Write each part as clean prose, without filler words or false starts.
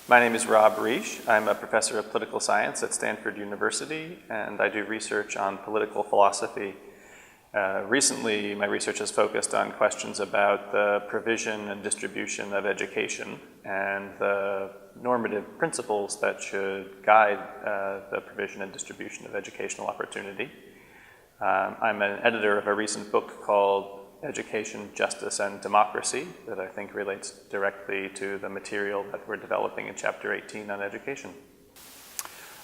My name is Rob Reich. I'm a professor of political science at Stanford University, and I do research on political philosophy. Recently, my research has focused on questions about the provision and distribution of education and the normative principles that should guide the provision and distribution of educational opportunity. I'm an editor of a recent book called Education, Justice, and Democracy that I think relates directly to the material that we're developing in Chapter 18 on education.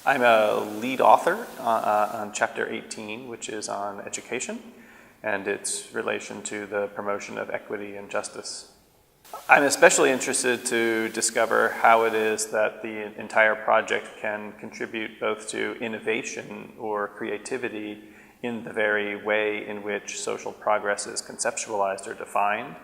I'm a lead author on Chapter 18, which is on education and its relation to the promotion of equity and justice. I'm especially interested to discover how it is that the entire project can contribute both to innovation or creativity in the very way in which social progress is conceptualized or defined,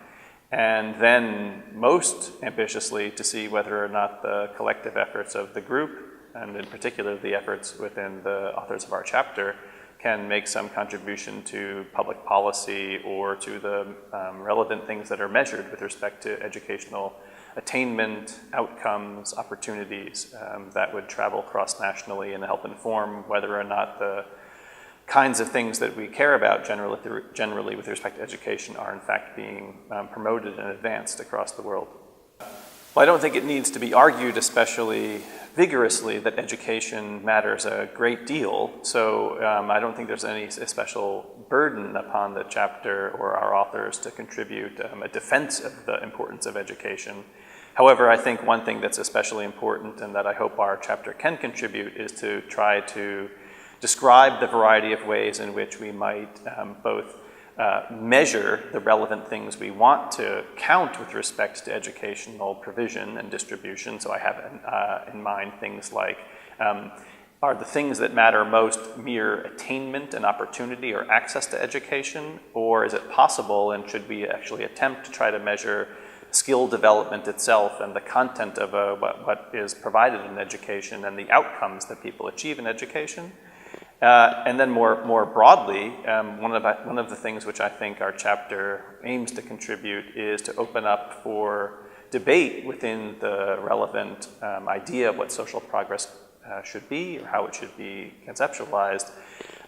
and then most ambitiously to see whether or not the collective efforts of the group, and in particular the efforts within the authors of our chapter, can make some contribution to public policy or to the relevant things that are measured with respect to educational attainment, outcomes, opportunities that would travel cross-nationally and help inform whether or not the kinds of things that we care about generally with respect to education are in fact being promoted and advanced across the world. Well, I don't think it needs to be argued especially vigorously that education matters a great deal, so I don't think there's any special burden upon the chapter or our authors to contribute a defense of the importance of education. However, I think one thing that's especially important and that I hope our chapter can contribute is to try to describe the variety of ways in which we might both measure the relevant things we want to count with respect to educational provision and distribution. So I have in mind things like, are the things that matter most mere attainment and opportunity or access to education, or is it possible and should we actually attempt to try to measure skill development itself and the content of what is provided in education and the outcomes that people achieve in education? And then more broadly, one of the things which I think our chapter aims to contribute is to open up for debate within the relevant idea of what social progress should be or how it should be conceptualized,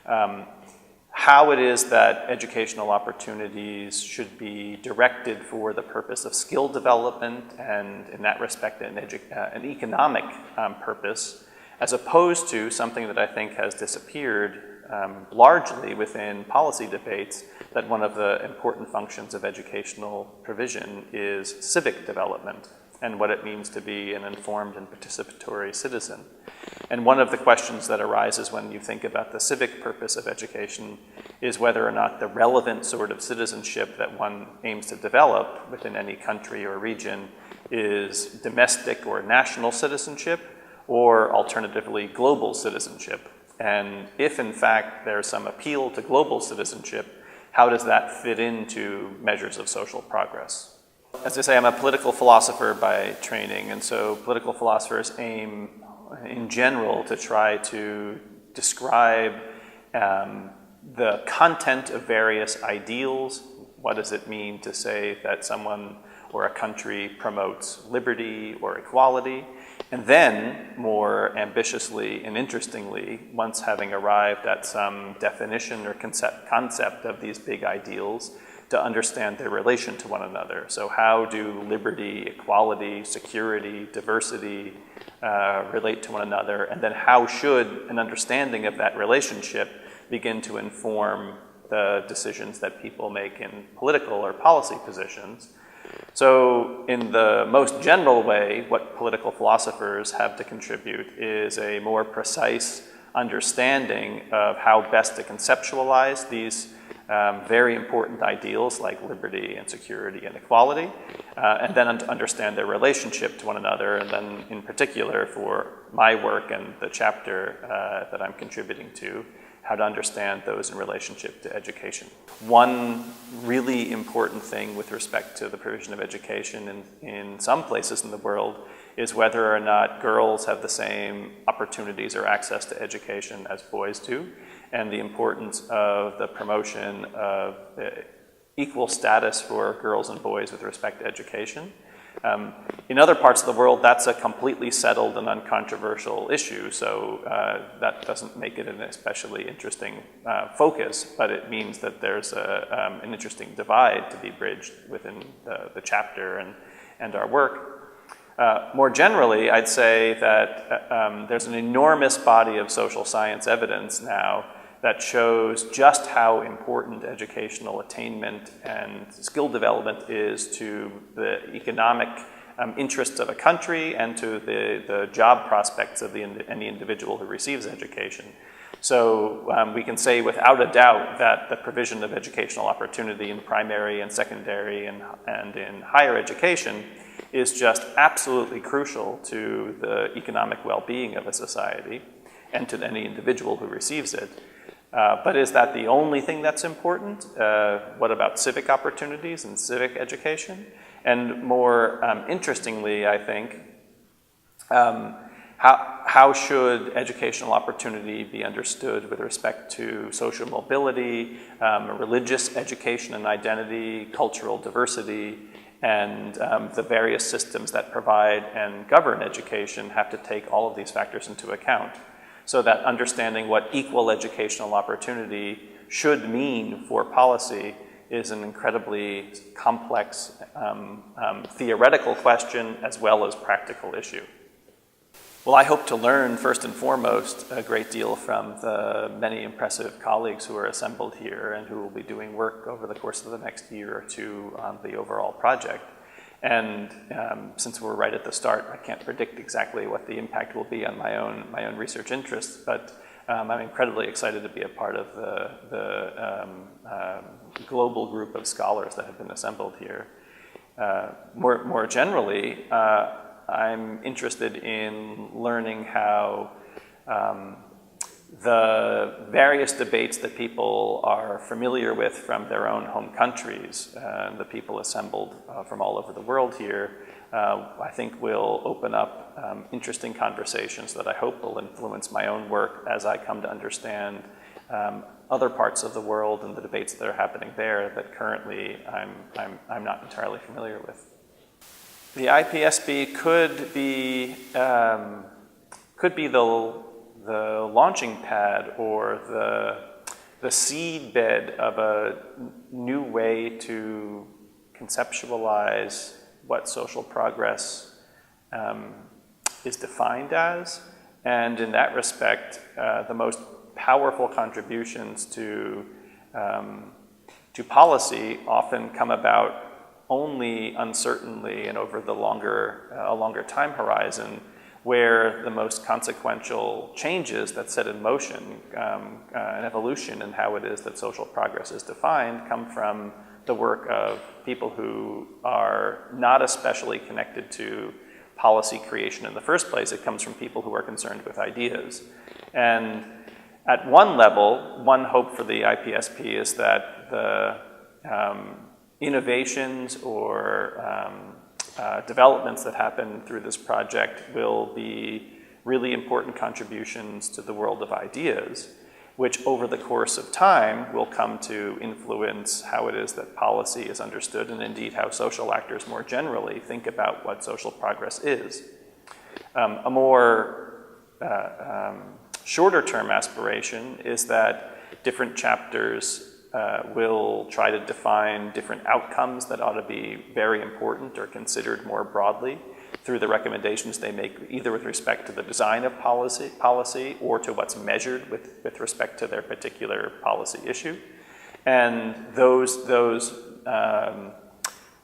how it is that educational opportunities should be directed for the purpose of skill development and in that respect an economic purpose, as opposed to something that I think has disappeared largely within policy debates, that one of the important functions of educational provision is civic development and what it means to be an informed and participatory citizen. And one of the questions that arises when you think about the civic purpose of education is whether or not the relevant sort of citizenship that one aims to develop within any country or region is domestic or national citizenship, or alternatively global citizenship. And if in fact there's some appeal to global citizenship, how does that fit into measures of social progress? As I say, I'm a political philosopher by training, and so political philosophers aim in general to try to describe the content of various ideals. What does it mean to say that someone or a country promotes liberty or equality? And then, more ambitiously and interestingly, once having arrived at some definition or concept of these big ideals, to understand their relation to one another. So how do liberty, equality, security, diversity relate to one another? And then how should an understanding of that relationship begin to inform the decisions that people make in political or policy positions? So in the most general way, what political philosophers have to contribute is a more precise understanding of how best to conceptualize these very important ideals like liberty and security and equality, and then to understand their relationship to one another, and then in particular for my work and the chapter that I'm contributing to, how to understand those in relationship to education. One really important thing with respect to the provision of education in some places in the world is whether or not girls have the same opportunities or access to education as boys do, and the importance of the promotion of equal status for girls and boys with respect to education. In other parts of the world, that's a completely settled and uncontroversial issue, so that doesn't make it an especially interesting focus, but it means that there's an interesting divide to be bridged within the chapter and our work. More generally, I'd say that there's an enormous body of social science evidence now that shows just how important educational attainment and skill development is to the economic interests of a country and to the job prospects of any individual who receives education. So we can say without a doubt that the provision of educational opportunity in primary and secondary and in higher education is just absolutely crucial to the economic well-being of a society and to any individual who receives it. But is that the only thing that's important? What about civic opportunities and civic education? And more interestingly, I think, how should educational opportunity be understood with respect to social mobility, religious education and identity, cultural diversity, and the various systems that provide and govern education have to take all of these factors into account, so that understanding what equal educational opportunity should mean for policy is an incredibly complex theoretical question as well as practical issue. Well, I hope to learn, first and foremost, a great deal from the many impressive colleagues who are assembled here and who will be doing work over the course of the next year or two on the overall project. And since we're right at the start, I can't predict exactly what the impact will be on my own research interests, but I'm incredibly excited to be a part of the global group of scholars that have been assembled here. More generally, I'm interested in learning how the various debates that people are familiar with from their own home countries, the people assembled from all over the world here, I think will open up interesting conversations that I hope will influence my own work as I come to understand other parts of the world and the debates that are happening there that currently I'm not entirely familiar with. The IPSP could be the launching pad or the seed bed of a new way to conceptualize what social progress is defined as. And in that respect, the most powerful contributions to policy often come about only uncertainly and over a longer time horizon, where the most consequential changes that set in motion an evolution in how it is that social progress is defined come from the work of people who are not especially connected to policy creation in the first place. It comes from people who are concerned with ideas. And at one level, one hope for the IPSP is that the innovations or developments that happen through this project will be really important contributions to the world of ideas, which over the course of time will come to influence how it is that policy is understood and indeed how social actors more generally think about what social progress is. A more shorter term aspiration is that different chapters will try to define different outcomes that ought to be very important or considered more broadly through the recommendations they make, either with respect to the design of policy or to what's measured with respect to their particular policy issue. And those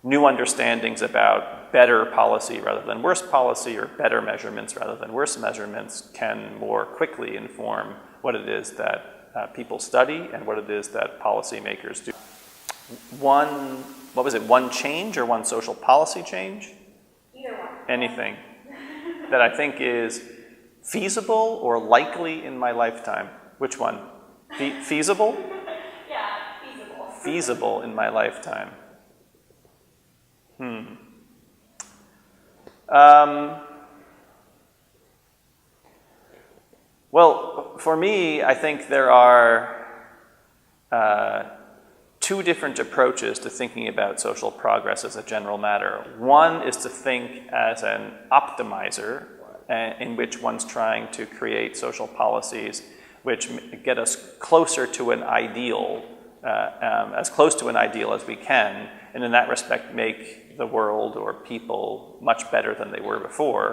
new understandings about better policy rather than worse policy, or better measurements rather than worse measurements, can more quickly inform what it is that people study and what it is that policymakers do. One change or one social policy change? Either one. Anything that I think is feasible or likely in my lifetime. Which one? Feasible? Yeah, feasible. Feasible in my lifetime. Well, for me, I think there are two different approaches to thinking about social progress as a general matter. One is to think as an optimizer, in which one's trying to create social policies which get us closer to an ideal, as close to an ideal as we can, and in that respect make the world or people much better than they were before.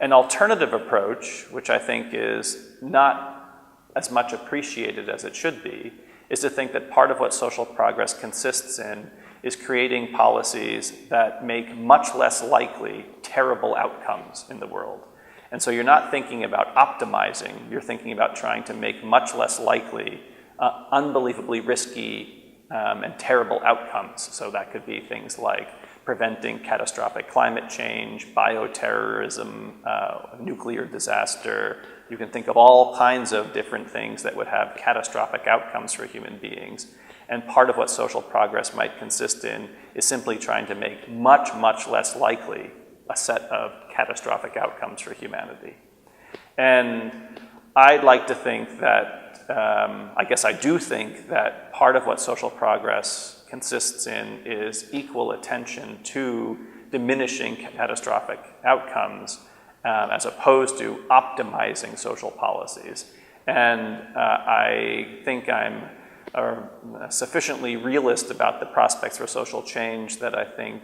An alternative approach, which I think is not as much appreciated as it should be, is to think that part of what social progress consists in is creating policies that make much less likely terrible outcomes in the world. And so you're not thinking about optimizing, you're thinking about trying to make much less likely unbelievably risky and terrible outcomes. So that could be things like preventing catastrophic climate change, bioterrorism, nuclear disaster. You can think of all kinds of different things that would have catastrophic outcomes for human beings. And part of what social progress might consist in is simply trying to make much, much less likely a set of catastrophic outcomes for humanity. And I'd like to think that, I guess I do think that part of what social progress consists in is equal attention to diminishing catastrophic outcomes as opposed to optimizing social policies. And I think I'm sufficiently realist about the prospects for social change that I think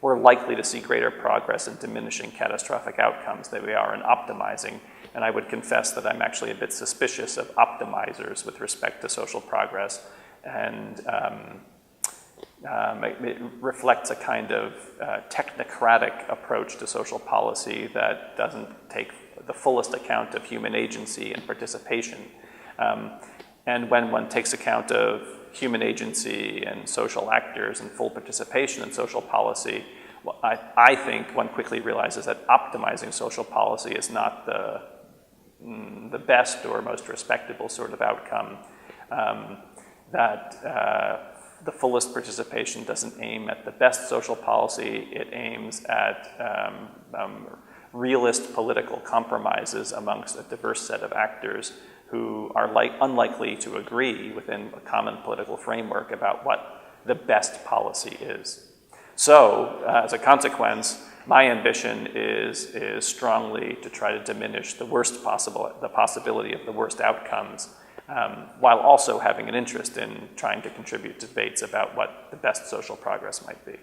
we're likely to see greater progress in diminishing catastrophic outcomes than we are in optimizing. And I would confess that I'm actually a bit suspicious of optimizers with respect to social progress. And it reflects a kind of technocratic approach to social policy that doesn't take the fullest account of human agency and participation. And when one takes account of human agency and social actors and full participation in social policy, well, I think one quickly realizes that optimizing social policy is not the best or most respectable sort of outcome. The fullest participation doesn't aim at the best social policy, it aims at realist political compromises amongst a diverse set of actors who are unlikely to agree within a common political framework about what the best policy is. So, as a consequence, my ambition is strongly to try to diminish the possibility of the worst outcomes, while also having an interest in trying to contribute to debates about what the best social progress might be.